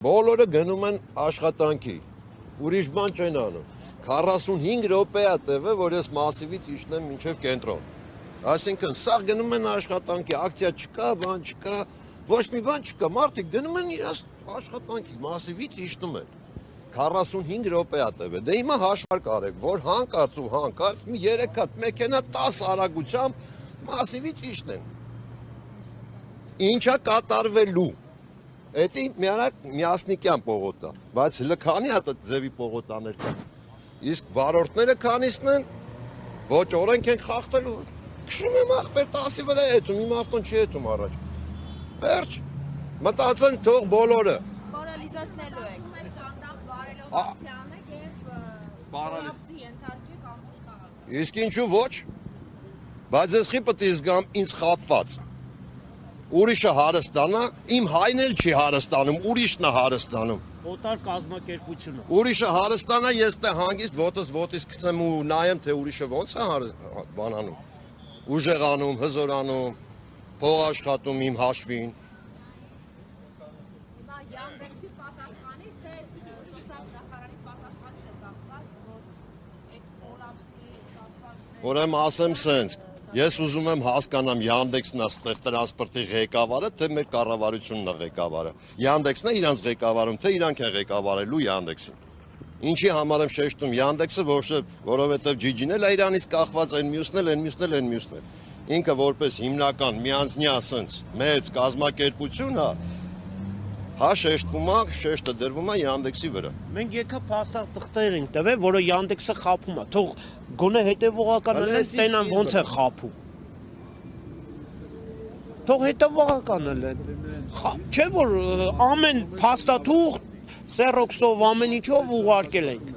Բոլորը գնում են աշխատանքի, ուրիշ բան չեն անում։ 45 րոպե է տևը, որ ես մասիվից իջնեմ մինչև կենտրոն։ Այսինքն, սա գնում են աշխատանքի, ակցիա չկա, բան չկա, ոչ մի բան չկա, մարդիկ գնում են իրաց աշխատանքի, մասիվից իջնում են։ 45 րոպե է տևը։ Դե հիմա հաշվարկ արեք, որ հանկարծ մի 3 հատ մեքենա 10 արագությամբ մասիվից իջնեն։ Ինչա կատարվելու։ Էդի միասնիկյան պողոտա, բայց լքանի հատ ձևի պողոտաներ կան։ Իսկ վարորդները քանիսն են, ոչ օրենք են խախտելու։ Քշում եմ ախպեր 10-ի վրա հետում, իմ ավտոն չի հետում առաջ։ Վերջ, մտածեն թող բոլորը։ Բարալիզացնելու եք։ Բարելովությանը եւ բարալիզի ենթարկեք ամբողջ քաղաքը։ Իսկ ինչու ոչ։ Բայց ես խի պետք է զգամ ինձ խապված։ Ուրիշը հարստանա, իմ հայն էլ չի հարստանում, ուրիշն է հարստանում։ Օտար կազմակերպությունը։ Ուրիշը հարստանա, ես տե հանգիստ ոտից գցեմ ու նայեմ, թե ուրիշը ոնց է բանանում։ Ուժեղանում, հզորանում, փող աշխատում իմ հաշվին։ Հիմա Yandex-ի պատասխանից թե սոցիալ-նախարարի պատասխանից է կապված, որ այդ կոլապսի կապված է։ Ուրեմն ասեմ սենց, ես ուզում եմ հասկանամ Yandex-ն է ստեղ տրանսպորտի ղեկավարը, թե մեր կառավարությունն է ղեկավարը։ Yandex-ն է իրանց ղեկավարում, թե իրանք են ղեկավարելու Yandex-ին։ Ինչի համար եմ շեշտում Yandex-ը, որովհետև Gigi-ն էլ է իրանից կախված, այն մյուսն էլ։ Ինքը որպես հիմնական միանձնյա սենց մեծ կազմակերպություն է, հա շեշտվում է, շեշտը դրվում է Yandex-ի վրա։ Մենք եկա փաստաթղթեր ենք տվել, որը Yandex-ը խափում է։ Թող գոնե հետևողական լինեն, տենան ոնց է խափում։ Թող հետևողական լինեն։ Չէ որ ամեն փաստաթուղթ Սերոքսով ամեն ինչով ուղարկել ենք։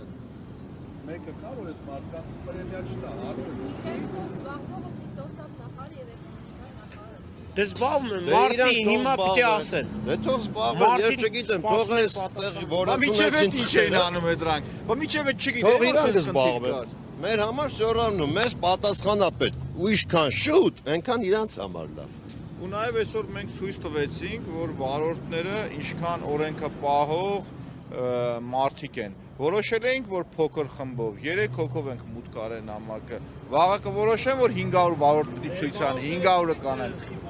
Մեկը կա որ այս մարդկանց պրեմիա չտա, հարցը Դե զբաղվում են, մարդի հիմա պիտի ասեն։ Դե թող զբաղվեն, ես չգիտեմ, թող այս տեղի որակումեցին ինչ էին անում այդ դրանք։ Բա միջև չգիտեմ։ Թող իրանք զբաղվեն։ Մեր համար շորանում, մեզ պատասխանա պետք։ Ու ինչքան շուտ, այնքան իրանց համար լավ։ Ու նաև այսօր մենք ցույց տվեցինք, որ վարորդները ինչքան օրենքը պահող մարդիկ են։ Որոշել էինք, որ փոքր խմբով 3 հոգով ենք մուտք արել նամակը։ Վաղը կորոշեն, որ 500 վարորդ պիտի ցույց անի, 500-ը կանեն։